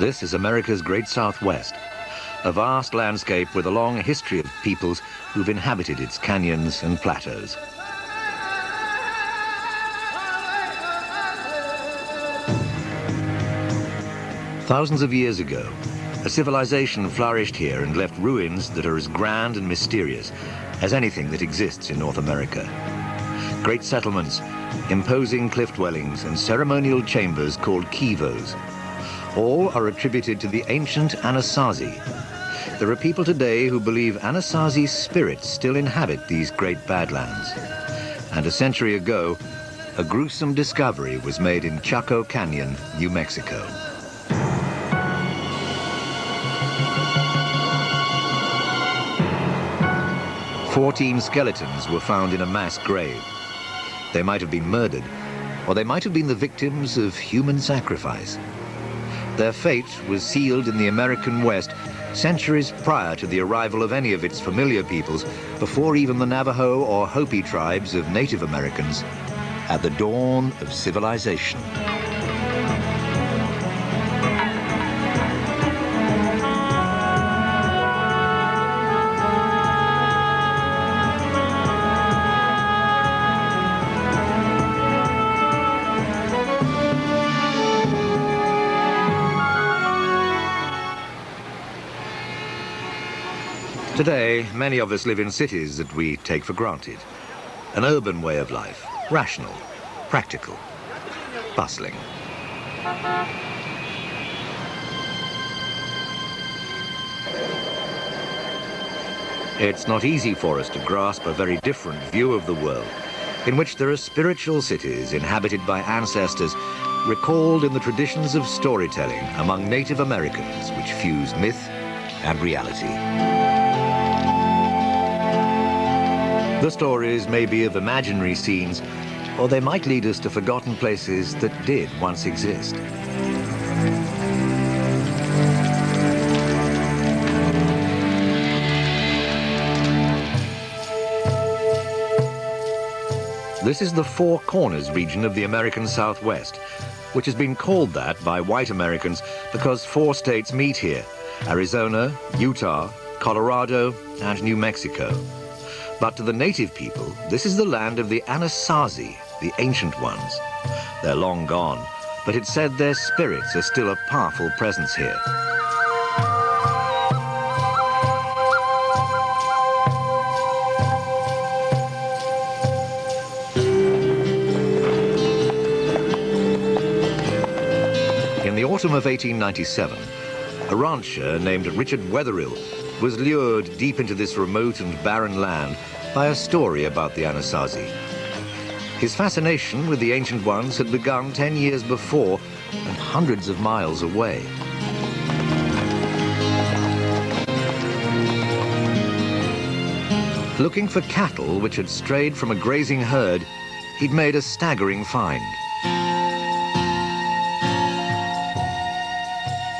This is America's Great Southwest, a vast landscape with a long history of peoples who've inhabited its canyons and plateaus. Thousands of years ago, a civilization flourished here and left ruins that are as grand and mysterious as anything that exists in North America. Great settlements, imposing cliff dwellings, and ceremonial chambers called kivos. All are attributed to the ancient Anasazi. There are people today who believe Anasazi's spirits still inhabit these great badlands. And a century ago, a gruesome discovery was made in Chaco Canyon, New Mexico. 14 skeletons were found in a mass grave. They might have been murdered, or they might have been the victims of human sacrifice. Their fate was sealed in the American West centuries prior to the arrival of any of its familiar peoples, before even the Navajo or Hopi tribes of Native Americans, at the dawn of civilization. Today, many of us live in cities that we take for granted. An urban way of life, rational, practical, bustling. It's not easy for us to grasp a very different view of the world, in which there are spiritual cities inhabited by ancestors recalled in the traditions of storytelling among Native Americans, which fuse myth and reality. The stories may be of imaginary scenes, or they might lead us to forgotten places that did once exist. This is the Four Corners region of the American Southwest, which has been called that by white Americans because 4 states meet here: Arizona, Utah, Colorado, and New Mexico. But to the native people, this is the land of the Anasazi, the ancient ones. They're long gone, but it's said their spirits are still a powerful presence here. In the autumn of 1897, a rancher named Richard Wetherill was lured deep into this remote and barren land by a story about the Anasazi. His fascination with the ancient ones had begun 10 years before and hundreds of miles away. Looking for cattle which had strayed from a grazing herd, he'd made a staggering find.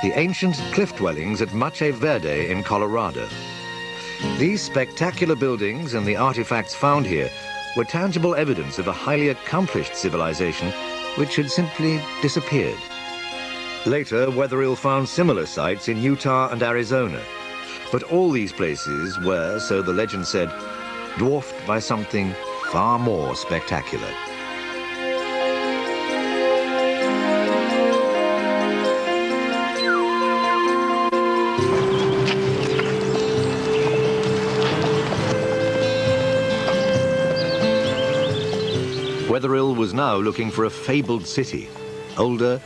The ancient cliff dwellings at Mache Verde in Colorado. These spectacular buildings and the artifacts found here were tangible evidence of a highly accomplished civilization which had simply disappeared. Later, Wetherill found similar sites in Utah and Arizona, but all these places were, so the legend said, dwarfed by something far more spectacular. Wetherill was now looking for a fabled city, older,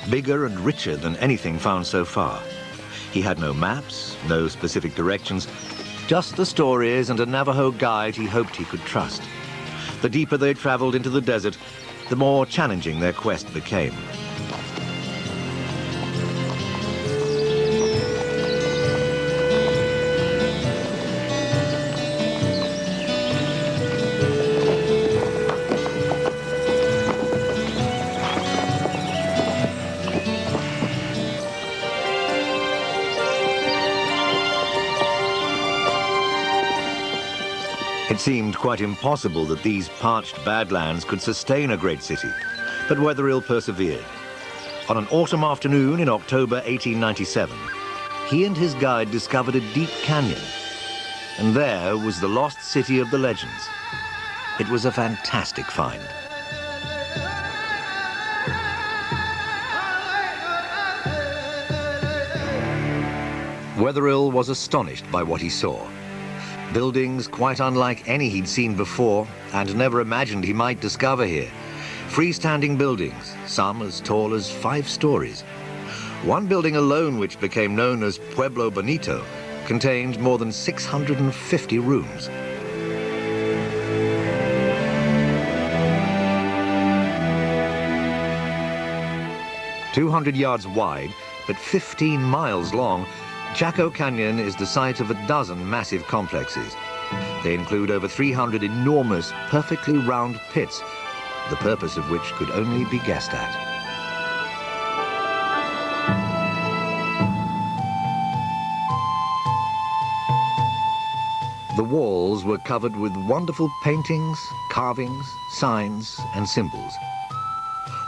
bigger and richer than anything found so far. He had no maps, no specific directions, just the stories and a Navajo guide he hoped he could trust. The deeper they traveled into the desert, the more challenging their quest became. It seemed quite impossible that these parched badlands could sustain a great city, but Wetherill persevered. On an autumn afternoon in October 1897, he and his guide discovered a deep canyon, and there was the lost city of the legends. It was a fantastic find. Wetherill was astonished by what he saw. Buildings quite unlike any he'd seen before and never imagined he might discover here. Freestanding buildings, some as tall as 5 stories. One building alone, which became known as Pueblo Bonito, contained more than 650 rooms. "200 yards wide, but 15 miles long, Chaco Canyon is the site of a dozen massive complexes. They include over 300 enormous, perfectly round pits, the purpose of which could only be guessed at. The walls were covered with wonderful paintings, carvings, signs, and symbols.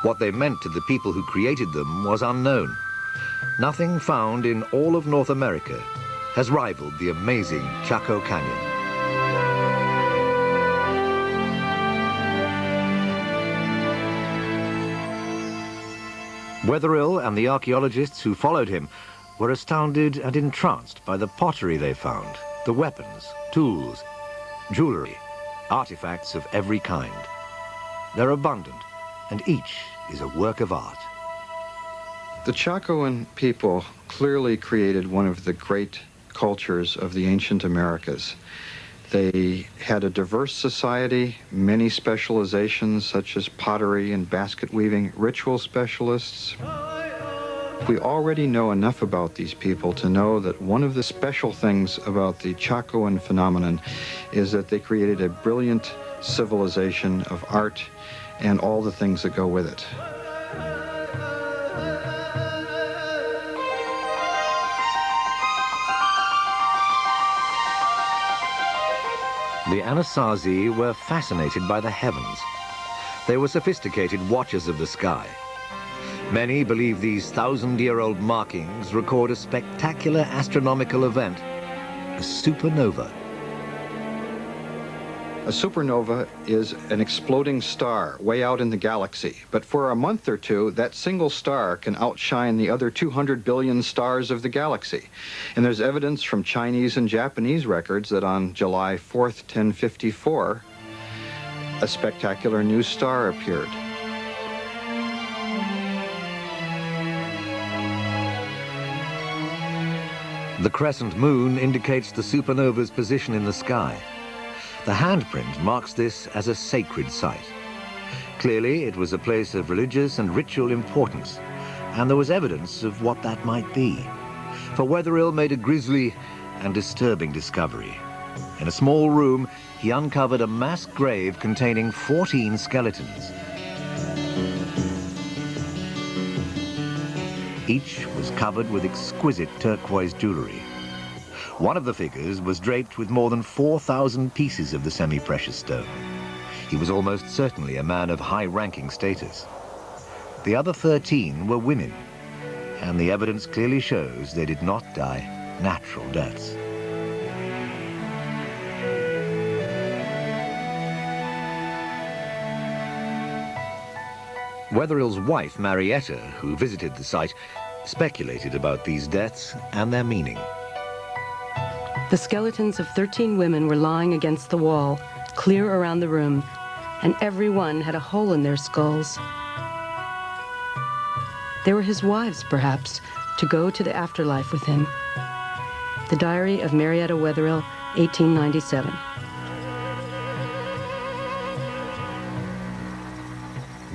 What they meant to the people who created them was unknown. Nothing found in all of North America has rivaled the amazing Chaco Canyon. Wetherill and the archaeologists who followed him were astounded and entranced by the pottery they found, the weapons, tools, jewelry, artifacts of every kind. They're abundant, and each is a work of art. The Chacoan people clearly created one of the great cultures of the ancient Americas. They had a diverse society, many specializations such as pottery and basket weaving, ritual specialists. We already know enough about these people to know that one of the special things about the Chacoan phenomenon is that they created a brilliant civilization of art and all the things that go with it. The Anasazi were fascinated by the heavens. They were sophisticated watchers of the sky. Many believe these 1,000-year-old markings record a spectacular astronomical event, a supernova. A supernova is an exploding star way out in the galaxy, but for a month or two, that single star can outshine the other 200 billion stars of the galaxy. And there's evidence from Chinese and Japanese records that on July 4th, 1054, a spectacular new star appeared. The crescent moon indicates the supernova's position in the sky. The handprint marks this as a sacred site. Clearly, it was a place of religious and ritual importance, and there was evidence of what that might be. For Wetherill made a grisly and disturbing discovery. In a small room, he uncovered a mass grave containing 14 skeletons. Each was covered with exquisite turquoise jewelry. One of the figures was draped with more than 4,000 pieces of the semi-precious stone. He was almost certainly a man of high-ranking status. The other 13 were women, and the evidence clearly shows they did not die natural deaths. Wetherill's wife, Marietta, who visited the site, speculated about these deaths and their meaning. The skeletons of 13 women were lying against the wall, clear around the room, and every one had a hole in their skulls. They were his wives, perhaps, to go to the afterlife with him. The Diary of Marietta Wetherill, 1897.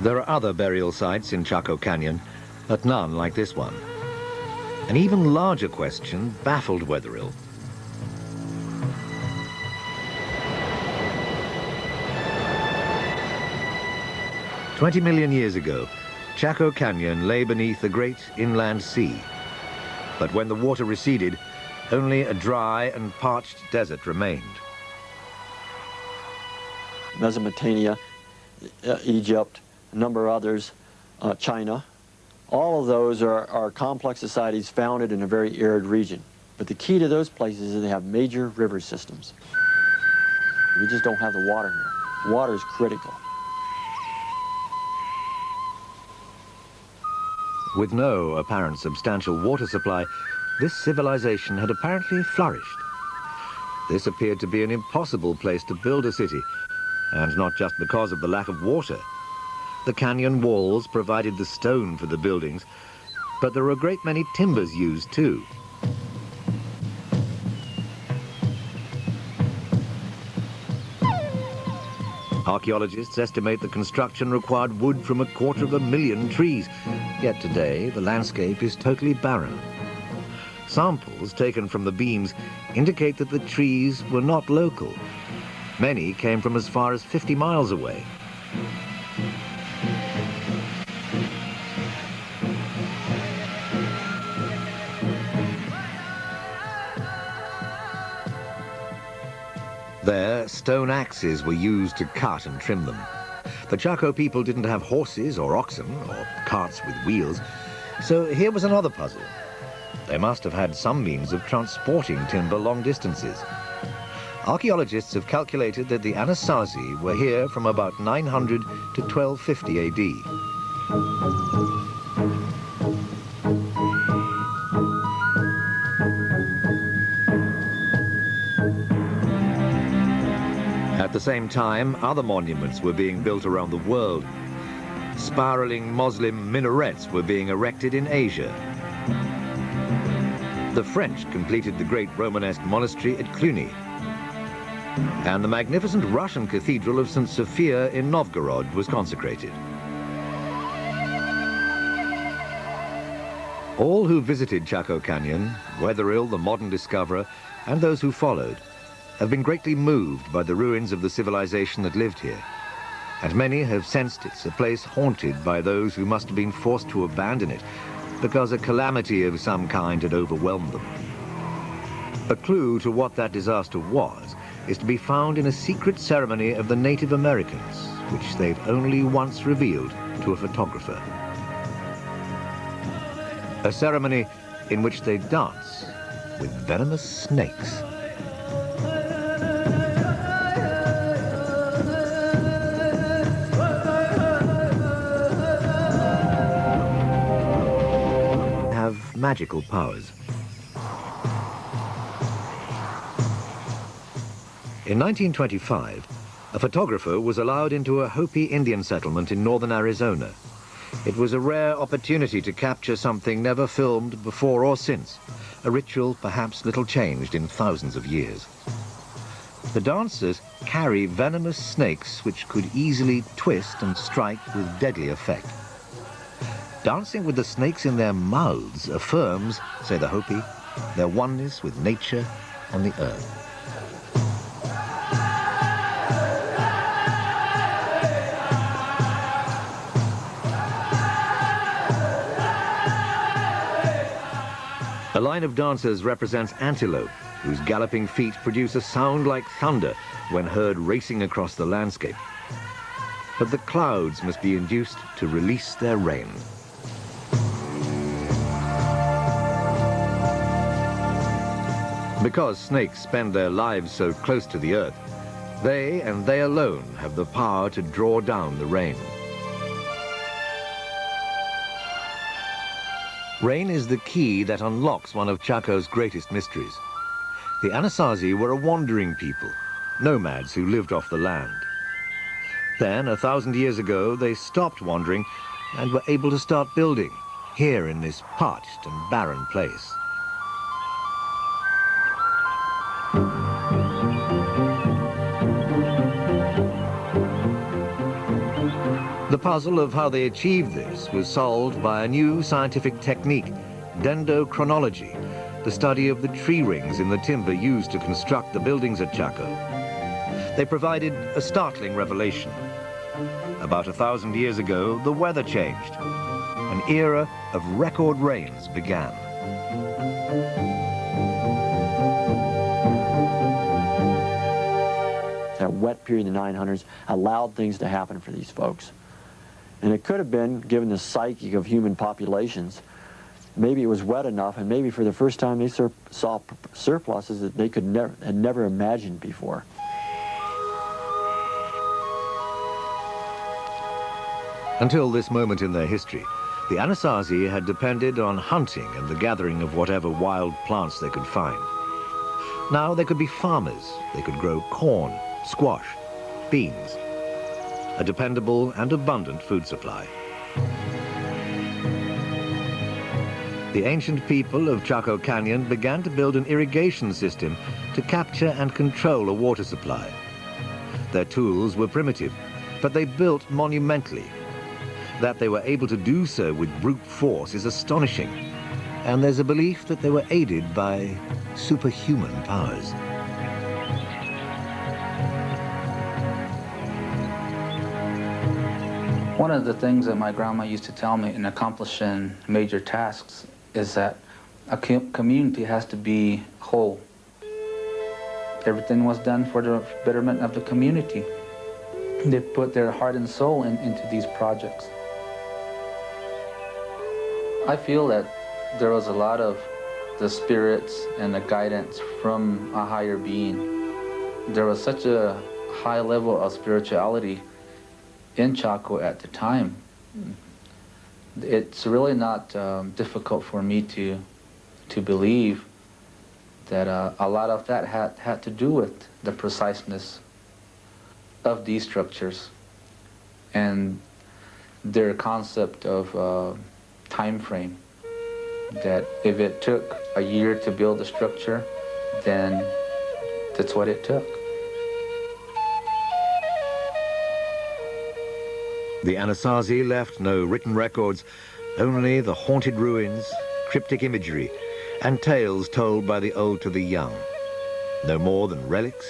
There are other burial sites in Chaco Canyon, but none like this one. An even larger question baffled Wetherill. 20 million years ago, Chaco Canyon lay beneath the great inland sea. But when the water receded, only a dry and parched desert remained. Mesopotamia, Egypt, a number of others, China, All of those are complex societies founded in a very arid region. But the key to those places is they have major river systems. We just don't have the water here. Water is critical. With no apparent substantial water supply, this civilization had apparently flourished. This appeared to be an impossible place to build a city, and not just because of the lack of water. The canyon walls provided the stone for the buildings, but there were a great many timbers used too. Archaeologists estimate the construction required wood from 250,000 trees, yet today the landscape is totally barren. Samples taken from the beams indicate that the trees were not local. Many came from as far as 50 miles away. There, stone axes were used to cut and trim them. The Chaco people didn't have horses or oxen or carts with wheels, so here was another puzzle. They must have had some means of transporting timber long distances. Archaeologists have calculated that the Anasazi were here from about 900 to 1250 AD. At the same time, other monuments were being built around the world. Spiraling Muslim minarets were being erected in Asia. The French completed the great Romanesque monastery at Cluny. And the magnificent Russian cathedral of St. Sophia in Novgorod was consecrated. All who visited Chaco Canyon, Wetherill, the modern discoverer, and those who followed, have been greatly moved by the ruins of the civilization that lived here, and many have sensed it's a place haunted by those who must have been forced to abandon it because a calamity of some kind had overwhelmed them. A clue to what that disaster was is to be found in a secret ceremony of the Native Americans, which they've only once revealed to a photographer. A ceremony in which they dance with venomous snakes. Magical powers. In 1925, a photographer was allowed into a Hopi Indian settlement in northern Arizona. It was a rare opportunity to capture something never filmed before or since, a ritual perhaps little changed in thousands of years. The dancers carry venomous snakes which could easily twist and strike with deadly effect. Dancing with the snakes in their mouths affirms, say the Hopi, their oneness with nature and the earth. A line of dancers represents antelope, whose galloping feet produce a sound like thunder when heard racing across the landscape. But the clouds must be induced to release their rain. Because snakes spend their lives so close to the earth, they and they alone have the power to draw down the rain. Rain is the key that unlocks one of Chaco's greatest mysteries. The Anasazi were a wandering people, nomads who lived off the land. Then, 1,000 years ago, they stopped wandering and were able to start building, here in this parched and barren place. The puzzle of how they achieved this was solved by a new scientific technique, dendrochronology, the study of the tree rings in the timber used to construct the buildings at Chaco. They provided a startling revelation. About 1,000 years ago, the weather changed. An era of record rains began. That wet period in the 900s allowed things to happen for these folks. And it could have been, given the psyche of human populations, maybe it was wet enough, and maybe for the first time they saw surpluses that they had never imagined before. Until this moment in their history, the Anasazi had depended on hunting and the gathering of whatever wild plants they could find. Now they could be farmers. They could grow corn, squash, beans. A dependable and abundant food supply. The ancient people of Chaco Canyon began to build an irrigation system to capture and control a water supply. Their tools were primitive, but they built monumentally. That they were able to do so with brute force is astonishing, and there's a belief that they were aided by superhuman powers. One of the things that my grandma used to tell me in accomplishing major tasks is that a community has to be whole. Everything was done for the betterment of the community. They put their heart and soul into these projects. I feel that there was a lot of the spirits and the guidance from a higher being. There was such a high level of spirituality in Chaco at the time. It's really not difficult for me to believe that a lot of that had to do with the preciseness of these structures and their concept of time frame. That if it took a year to build a structure, then that's what it took. The Anasazi left no written records, only the haunted ruins, cryptic imagery, and tales told by the old to the young. No more than relics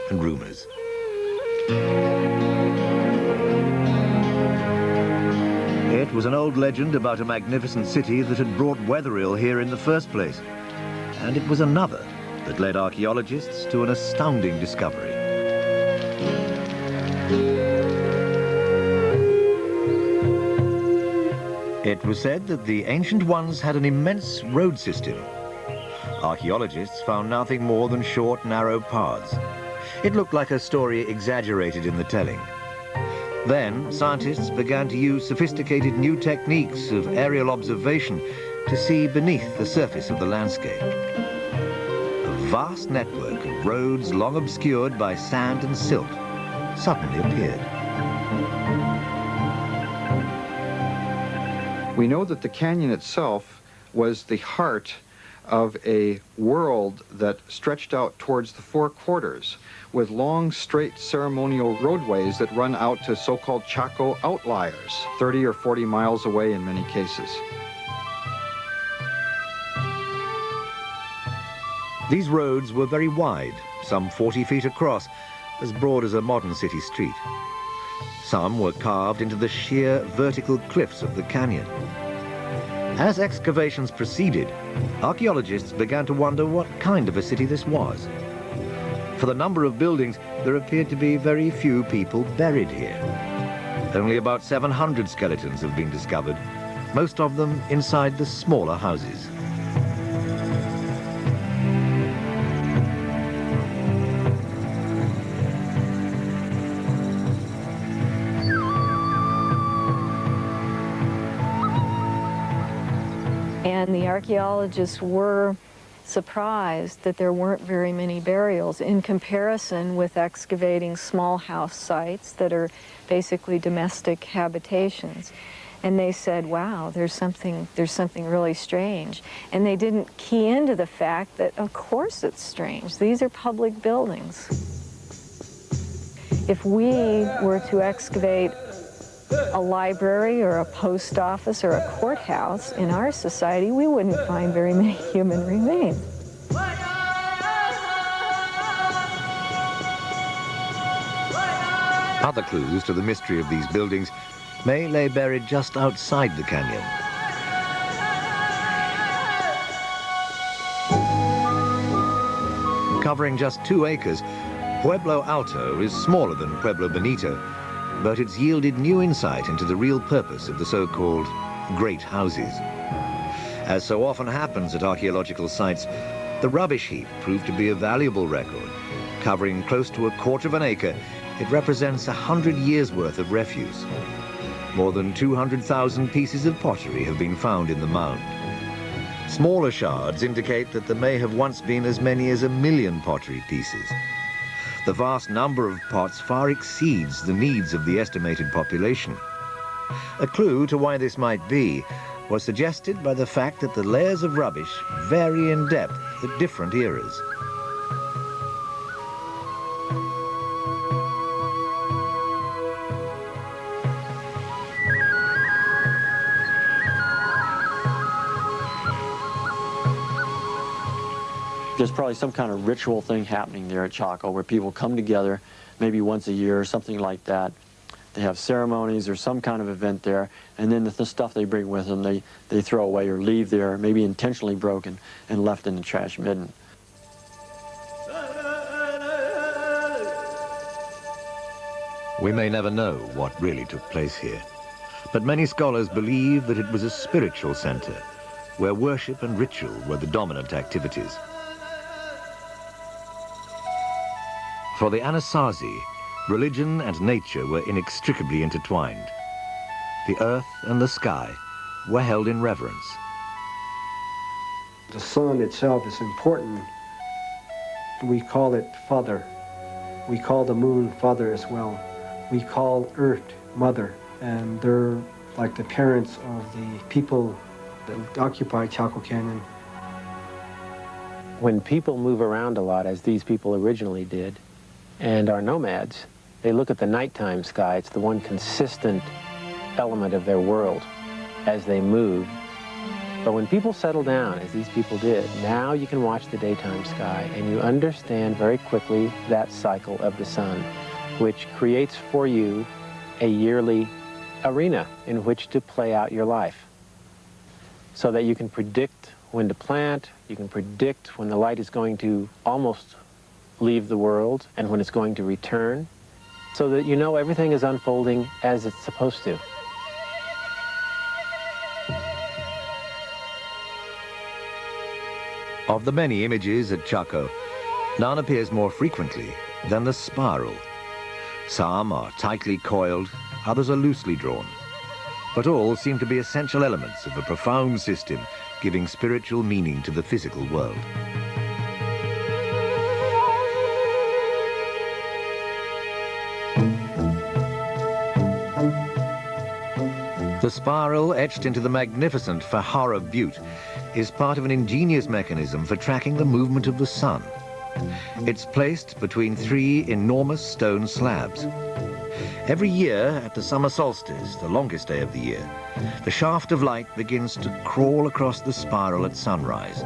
and rumors. It was an old legend about a magnificent city that had brought weatherill here in the first place. And it was another that led archaeologists to an astounding discovery. It was said that the ancient ones had an immense road system. Archaeologists found nothing more than short, narrow paths. It looked like a story exaggerated in the telling. Then, scientists began to use sophisticated new techniques of aerial observation to see beneath the surface of the landscape. A vast network of roads long obscured by sand and silt suddenly appeared. We know that the canyon itself was the heart of a world that stretched out towards the four quarters, with long, straight ceremonial roadways that run out to so-called Chaco outliers, 30 or 40 miles away in many cases. These roads were very wide, some 40 feet across, as broad as a modern city street. Some were carved into the sheer vertical cliffs of the canyon. As excavations proceeded, archaeologists began to wonder what kind of a city this was. For the number of buildings, there appeared to be very few people buried here. Only about 700 skeletons have been discovered, most of them inside the smaller houses. And the archaeologists were surprised that there weren't very many burials in comparison with excavating small house sites that are basically domestic habitations. And they said, wow, there's something really strange. And they didn't key into the fact that, of course it's strange. These are public buildings. If we were to excavate a library or a post office or a courthouse in our society, we wouldn't find very many human remains. Other clues to the mystery of these buildings may lay buried just outside the canyon. Covering just 2 acres, Pueblo Alto is smaller than Pueblo Bonito, but it's yielded new insight into the real purpose of the so-called great houses. As so often happens at archaeological sites, the rubbish heap proved to be a valuable record. Covering close to 1/4 of an acre, it represents 100 years' worth of refuse. More than 200,000 pieces of pottery have been found in the mound. Smaller shards indicate that there may have once been as many as 1 million pottery pieces. The vast number of pots far exceeds the needs of the estimated population. A clue to why this might be was suggested by the fact that the layers of rubbish vary in depth at different eras. There's probably some kind of ritual thing happening there at Chaco where people come together maybe once a year or something like that. They have ceremonies or some kind of event there, and then the stuff they bring with them they throw away or leave there, maybe intentionally broken and left in the trash bin. We may never know what really took place here, but many scholars believe that it was a spiritual center where worship and ritual were the dominant activities. For the Anasazi, religion and nature were inextricably intertwined. The earth and the sky were held in reverence. The sun itself is important. We call it Father. We call the moon Father as well. We call Earth Mother, and they're like the parents of the people that occupy Chaco Canyon. When people move around a lot, as these people originally did, and are nomads, they look at the nighttime sky. It's the one consistent element of their world as they move. But when people settle down, as these people did, now you can watch the daytime sky and you understand very quickly that cycle of the sun, which creates for you a yearly arena in which to play out your life. So that you can predict when to plant, you can predict when the light is going to almost leave the world and when it's going to return, so that you know everything is unfolding as it's supposed to. Of the many images at Chaco, none appears more frequently than the spiral. Some are tightly coiled, others are loosely drawn, but all seem to be essential elements of a profound system giving spiritual meaning to the physical world. The spiral, etched into the magnificent Fajara Butte, is part of an ingenious mechanism for tracking the movement of the sun. It's placed between 3 enormous stone slabs. Every year, at the summer solstice, the longest day of the year, the shaft of light begins to crawl across the spiral at sunrise.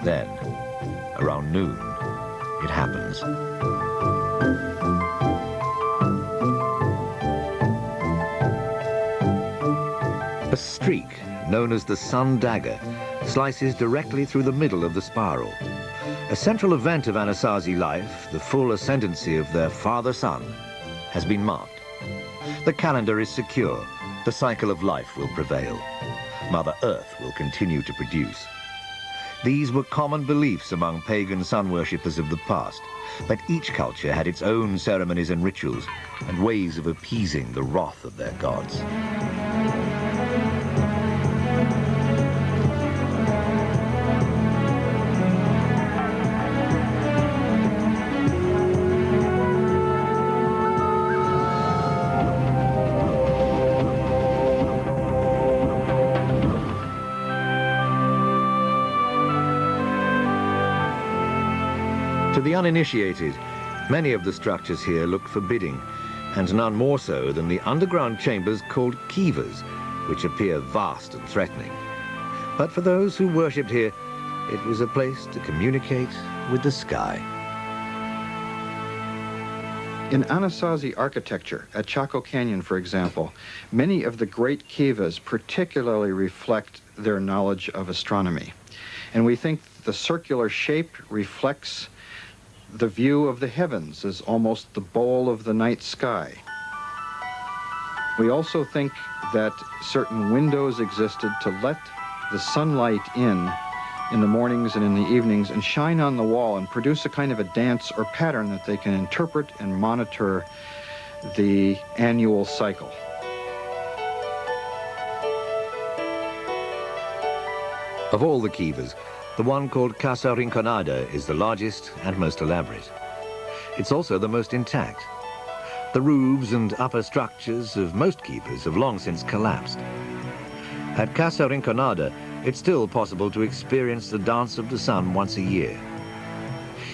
Then, around noon, it happens. A streak, known as the sun dagger, slices directly through the middle of the spiral. A central event of Anasazi life, the full ascendancy of their father-son, has been marked. The calendar is secure. The cycle of life will prevail. Mother Earth will continue to produce. These were common beliefs among pagan sun worshippers of the past, but each culture had its own ceremonies and rituals and ways of appeasing the wrath of their gods. To the uninitiated, many of the structures here look forbidding, and none more so than the underground chambers called kivas, which appear vast and threatening. But for those who worshipped here, it was a place to communicate with the sky. In Anasazi architecture, at Chaco Canyon, for example, many of the great kivas particularly reflect their knowledge of astronomy. And we think the circular shape reflects the view of the heavens as almost the bowl of the night sky. We also think that certain windows existed to let the sunlight in the mornings and in the evenings and shine on the wall and produce a kind of a dance or pattern that they can interpret and monitor the annual cycle. Of all the kivas, the one called Casa Rinconada is the largest and most elaborate. It's also the most intact. The roofs and upper structures of most kivas have long since collapsed. At Casa Rinconada, it's still possible to experience the dance of the sun once a year.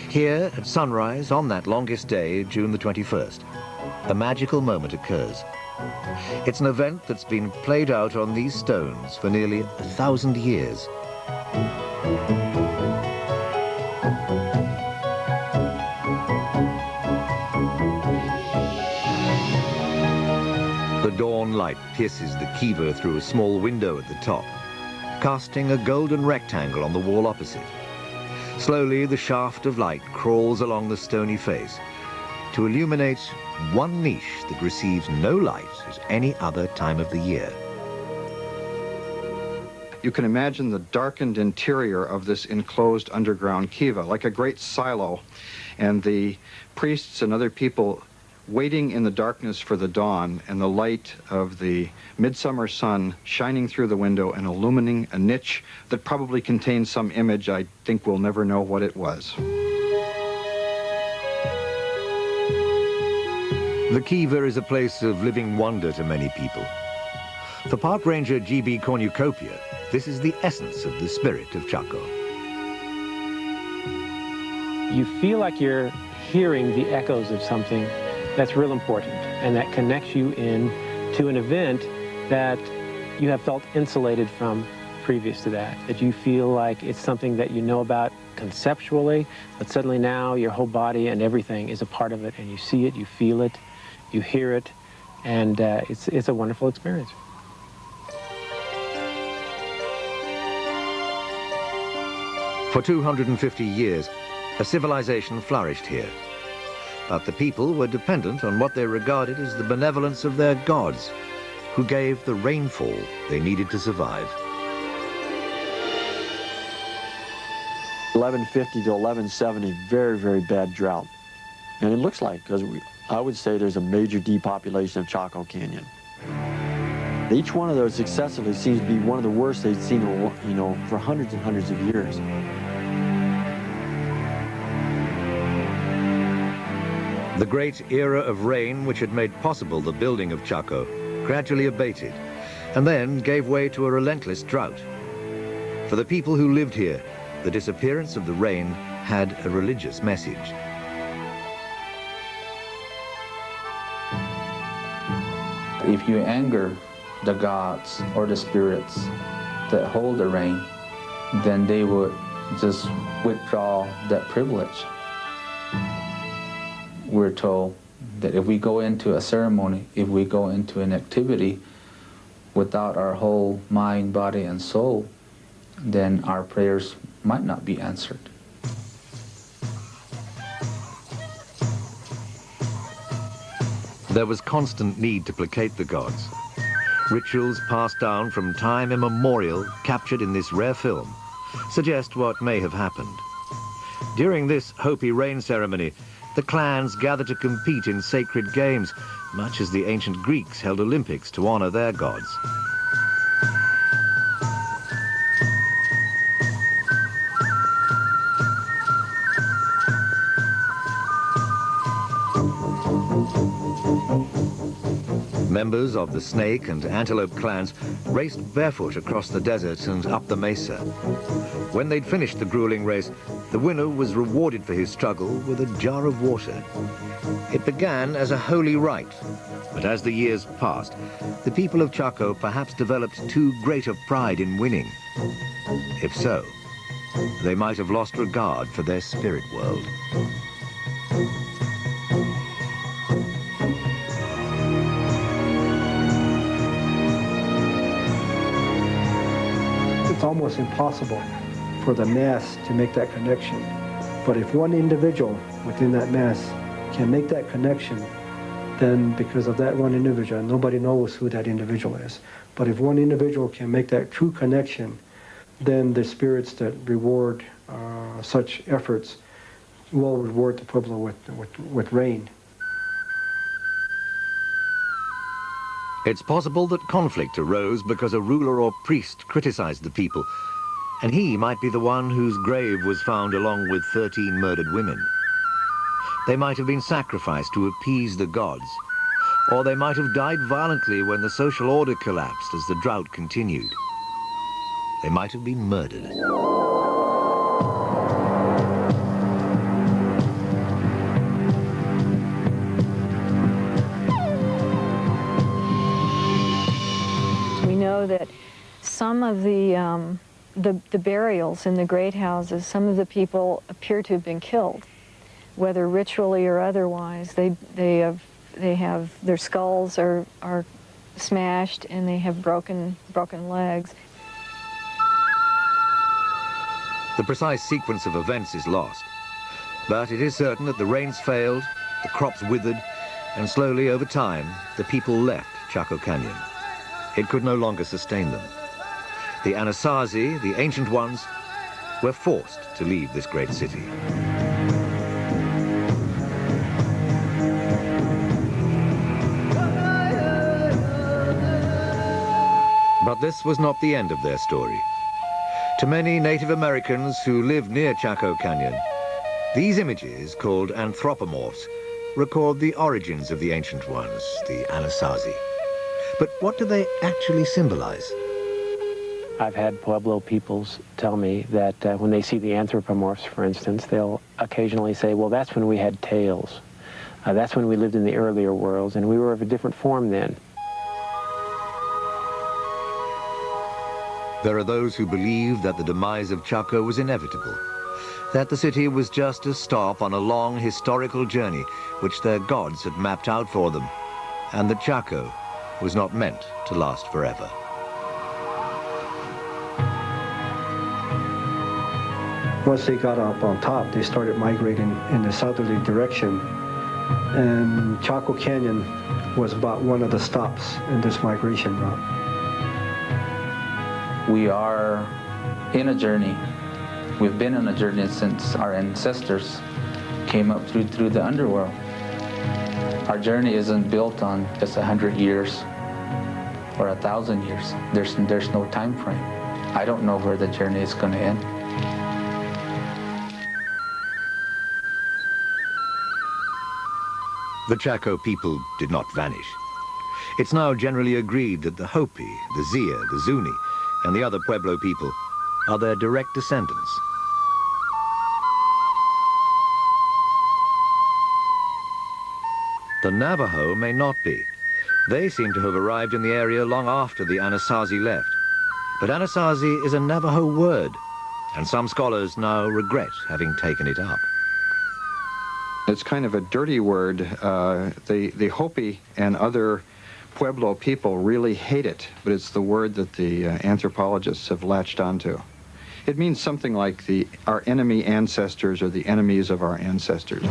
Here, at sunrise on that longest day, June the 21st, a magical moment occurs. It's an event that's been played out on these stones for nearly 1,000 years. The dawn light pierces the kiva through a small window at the top, casting a golden rectangle on the wall opposite. Slowly, the shaft of light crawls along the stony face to illuminate one niche that receives no light at any other time of the year. You can imagine the darkened interior of this enclosed underground kiva, like a great silo, and the priests and other people waiting in the darkness for the dawn and the light of the midsummer sun shining through the window and illumining a niche that probably contains some image. I think we'll never know what it was. The kiva is a place of living wonder to many people. For Park Ranger G.B. Cornucopia, this is the essence of the spirit of Chaco. You feel like you're hearing the echoes of something that's real important, and that connects you in to an event that you have felt insulated from previous to that, that you feel like it's something that you know about conceptually, but suddenly now your whole body and everything is a part of it, and you see it, you feel it, you hear it, and it's a wonderful experience. For 250 years, a civilization flourished here. But the people were dependent on what they regarded as the benevolence of their gods, who gave the rainfall they needed to survive. 1150 to 1170, very, very bad drought. And it looks like, because I would say there's a major depopulation of Chaco Canyon. Each one of those successively seems to be one of the worst they've seen, you know, for hundreds and hundreds of years. The great era of rain which had made possible the building of Chaco gradually abated and then gave way to a relentless drought. For the people who lived here, the disappearance of the rain had a religious message. If you anger the gods or the spirits that hold the rain, then they would just withdraw that privilege. We're told that if we go into a ceremony, if we go into an activity without our whole mind, body, and soul, then our prayers might not be answered. There was constant need to placate the gods. Rituals passed down from time immemorial, captured in this rare film, suggest what may have happened. During this Hopi rain ceremony, the clans gathered to compete in sacred games, much as the ancient Greeks held Olympics to honor their gods. Members of the snake and antelope clans raced barefoot across the desert and up the mesa. When they'd finished the grueling race, the winner was rewarded for his struggle with a jar of water. It began as a holy rite, but as the years passed, the people of Chaco perhaps developed too great a pride in winning. If so, they might have lost regard for their spirit world. It's almost impossible for the mass to make that connection. But if one individual within that mass can make that connection, then because of that one individual, nobody knows who that individual is. But if one individual can make that true connection, then the spirits that reward such efforts will reward the Pueblo with rain. It's possible that conflict arose because a ruler or priest criticized the people, and he might be the one whose grave was found along with 13 murdered women. They might have been sacrificed to appease the gods, or they might have died violently when the social order collapsed as the drought continued. They might have been murdered. We know that some of the burials in the great houses, some of the people appear to have been killed, whether ritually or otherwise. They have their skulls are smashed and they have broken legs. The precise sequence of events is lost, but it is certain that the rains failed, the crops withered, and slowly over time, the people left Chaco Canyon. It could no longer sustain them. The Anasazi, the ancient ones, were forced to leave this great city. But this was not the end of their story. To many Native Americans who lived near Chaco Canyon, these images, called anthropomorphs, record the origins of the ancient ones, the Anasazi. But what do they actually symbolize? I've had Pueblo peoples tell me that when they see the anthropomorphs, for instance, they'll occasionally say, well, that's when we had tails. That's when we lived in the earlier worlds, and we were of a different form then. There are those who believe that the demise of Chaco was inevitable, that the city was just a stop on a long historical journey which their gods had mapped out for them, and that Chaco was not meant to last forever. Once they got up on top, they started migrating in the southerly direction, and Chaco Canyon was about one of the stops in this migration route. We are in a journey. We've been on a journey since our ancestors came up through the underworld. Our journey isn't built on just 100 years or 1,000 years. There's no time frame. I don't know where the journey is going to end. The Chaco people did not vanish. It's now generally agreed that the Hopi, the Zia, the Zuni, and the other Pueblo people are their direct descendants. The Navajo may not be. They seem to have arrived in the area long after the Anasazi left. But Anasazi is a Navajo word, and some scholars now regret having taken it up. It's kind of a dirty word. The Hopi and other Pueblo people really hate it, but it's the word that the anthropologists have latched onto. It means something like our enemy ancestors or the enemies of our ancestors.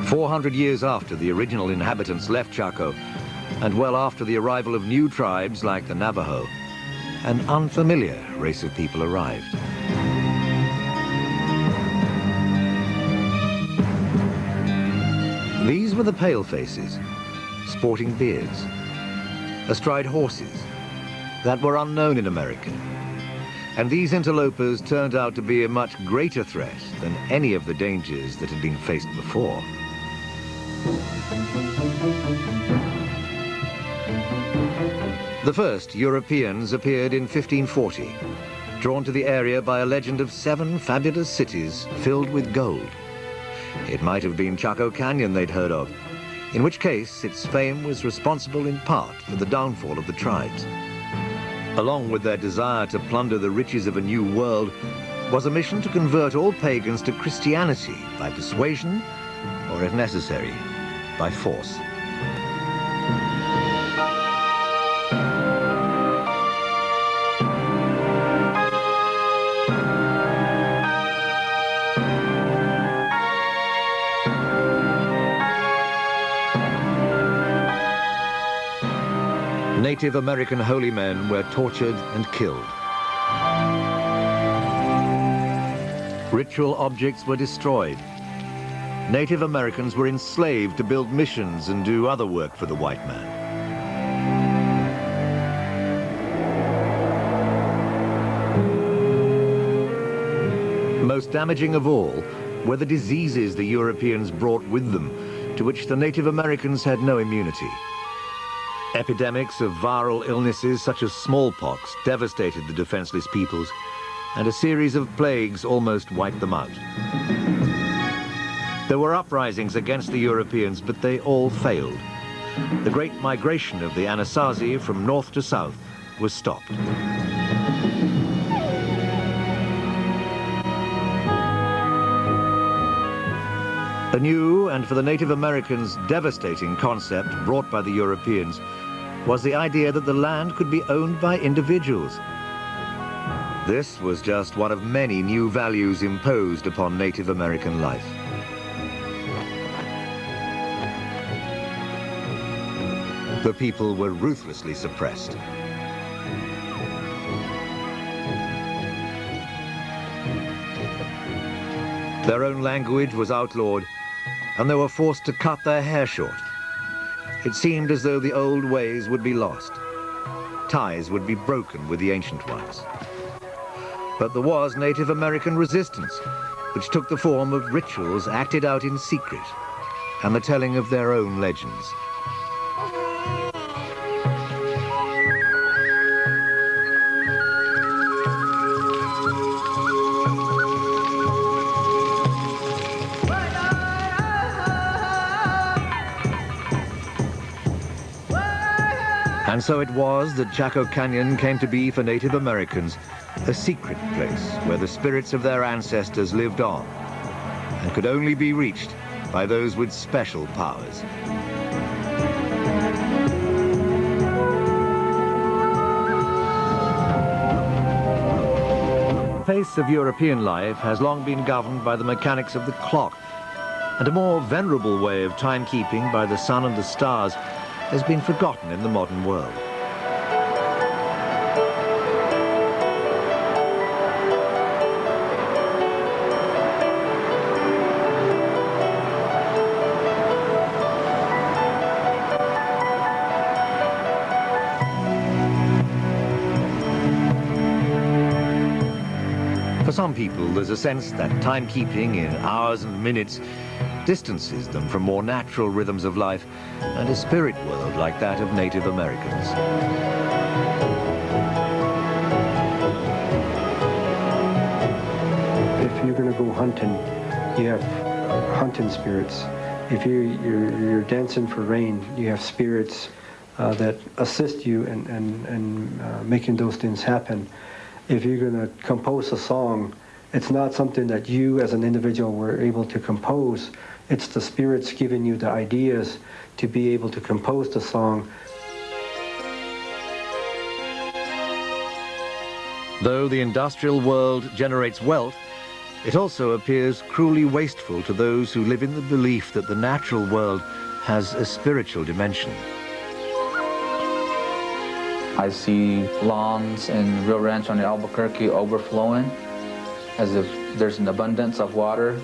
"400 years after the original inhabitants left Chaco, and well after the arrival of new tribes like the Navajo, an unfamiliar race of people arrived. These were the palefaces, sporting beards, astride horses that were unknown in America. And these interlopers turned out to be a much greater threat than any of the dangers that had been faced before. The first Europeans appeared in 1540, drawn to the area by a legend of 7 fabulous cities filled with gold. It might have been Chaco Canyon they'd heard of, in which case its fame was responsible in part for the downfall of the tribes. Along with their desire to plunder the riches of a new world was a mission to convert all pagans to Christianity by persuasion, or if necessary, by force. Native American holy men were tortured and killed. Ritual objects were destroyed. Native Americans were enslaved to build missions and do other work for the white man. Most damaging of all were the diseases the Europeans brought with them, to which the Native Americans had no immunity. Epidemics of viral illnesses such as smallpox devastated the defenseless peoples, and a series of plagues almost wiped them out. There were uprisings against the Europeans, but they all failed. The great migration of the Anasazi from north to south was stopped. A new, and for the Native Americans, devastating concept brought by the Europeans was the idea that the land could be owned by individuals. This was just one of many new values imposed upon Native American life. The people were ruthlessly suppressed. Their own language was outlawed, and they were forced to cut their hair short. It seemed as though the old ways would be lost. Ties would be broken with the ancient ones. But there was Native American resistance, which took the form of rituals acted out in secret and the telling of their own legends. And so it was that Chaco Canyon came to be for Native Americans a secret place where the spirits of their ancestors lived on and could only be reached by those with special powers. The pace of European life has long been governed by the mechanics of the clock, and a more venerable way of timekeeping by the sun and the stars has been forgotten in the modern world. For some people, there's a sense that timekeeping in hours and minutes distances them from more natural rhythms of life and a spirit world like that of Native Americans. If you're going to go hunting, you have hunting spirits. If you're dancing for rain, you have spirits that assist you in making those things happen. If you're going to compose a song, it's not something that you as an individual were able to compose. It's the spirits giving you the ideas to be able to compose the song. Though the industrial world generates wealth, it also appears cruelly wasteful to those who live in the belief that the natural world has a spiritual dimension. I see lawns in Rio Rancho and Albuquerque overflowing as if there's an abundance of water.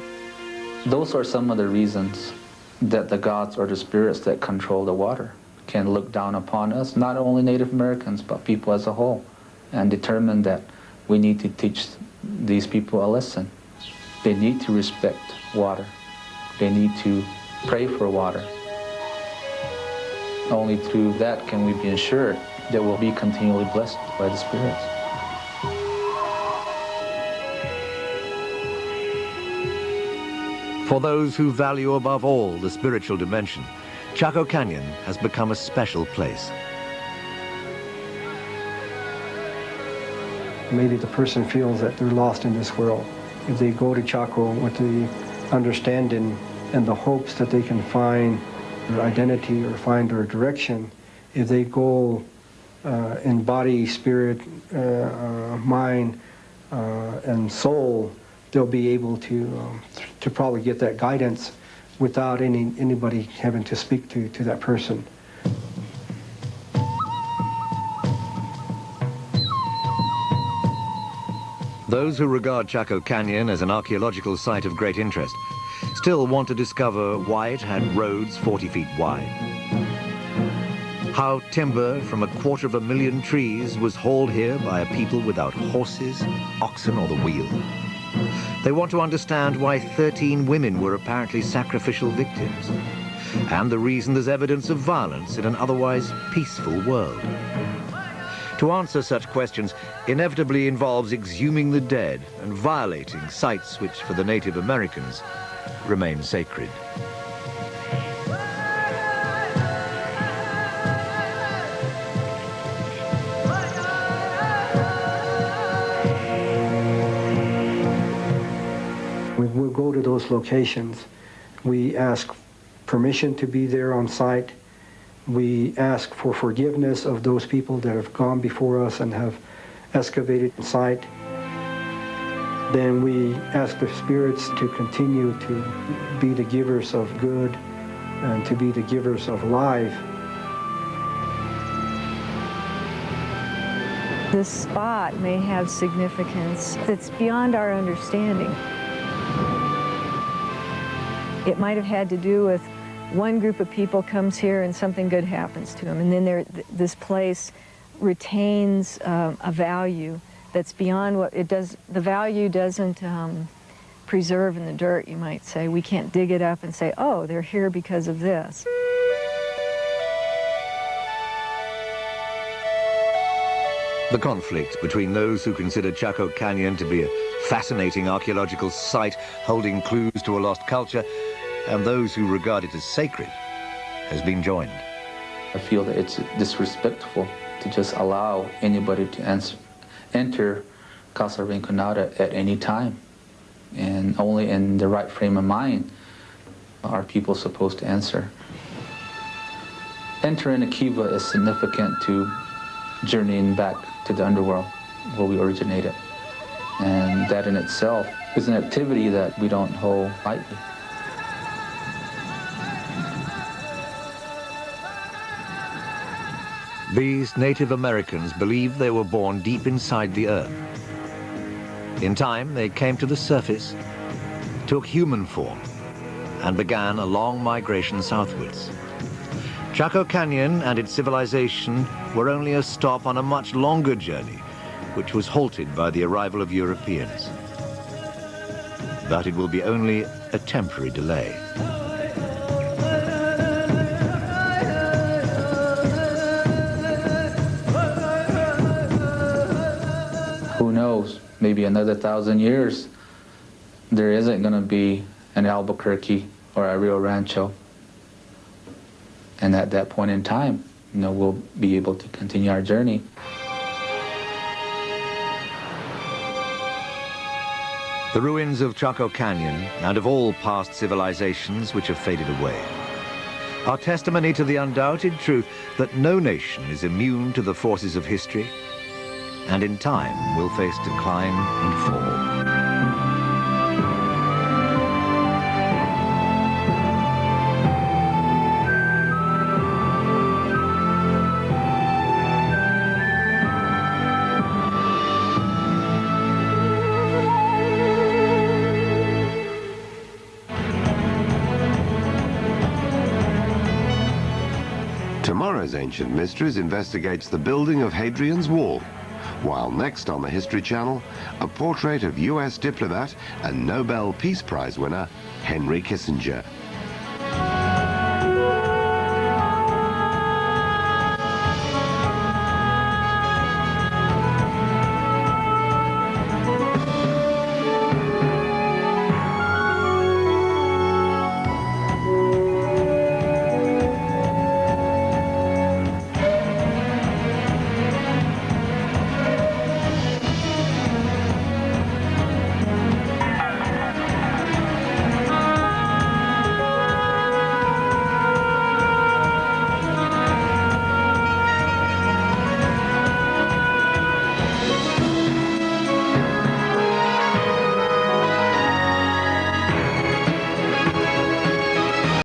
Those are some of the reasons that the gods or the spirits that control the water can look down upon us, not only Native Americans, but people as a whole, and determine that we need to teach these people a lesson. They need to respect water. They need to pray for water. Only through that can we be assured that we'll be continually blessed by the spirits. For those who value above all the spiritual dimension, Chaco Canyon has become a special place. Maybe the person feels that they're lost in this world. If they go to Chaco with the understanding and the hopes that they can find their identity or find their direction, if they go in body, spirit, mind, and soul, they'll be able to probably get that guidance without anybody having to speak to that person. Those who regard Chaco Canyon as an archaeological site of great interest still want to discover why it had roads 40 feet wide, how timber from 250,000 trees was hauled here by a people without horses, oxen, or the wheel. They want to understand why 13 women were apparently sacrificial victims, and the reason there's evidence of violence in an otherwise peaceful world. To answer such questions inevitably involves exhuming the dead and violating sites which, for the Native Americans, remain sacred. We'll go to those locations. We ask permission to be there on site. We ask for forgiveness of those people that have gone before us and have excavated the site. Then we ask the spirits to continue to be the givers of good and to be the givers of life. This spot may have significance that's beyond our understanding. It might have had to do with one group of people comes here and something good happens to them, and then this place retains a value that's beyond what it does. The value doesn't preserve in the dirt, you might say. We can't dig it up and say, oh, they're here because of this. The conflict between those who consider Chaco Canyon to be a fascinating archaeological site holding clues to a lost culture and those who regard it as sacred has been joined. I feel that it's disrespectful to just allow anybody to enter Casa Rinconada at any time. And only in the right frame of mind are people supposed to answer. Entering a kiva is significant to journeying back to the underworld where we originated. And that in itself is an activity that we don't hold lightly. These Native Americans believed they were born deep inside the earth. In time, they came to the surface, took human form, and began a long migration southwards. Chaco Canyon and its civilization were only a stop on a much longer journey, which was halted by the arrival of Europeans. But it will be only a temporary delay. Who knows, maybe another 1,000 years, there isn't going to be an Albuquerque or a Rio Rancho. And at that point in time, we'll be able to continue our journey. The ruins of Chaco Canyon, and of all past civilizations which have faded away, are testimony to the undoubted truth that no nation is immune to the forces of history, and in time will face decline and fall. Tomorrow's Ancient Mysteries investigates the building of Hadrian's Wall, while next on the History Channel, a portrait of US diplomat and Nobel Peace Prize winner Henry Kissinger.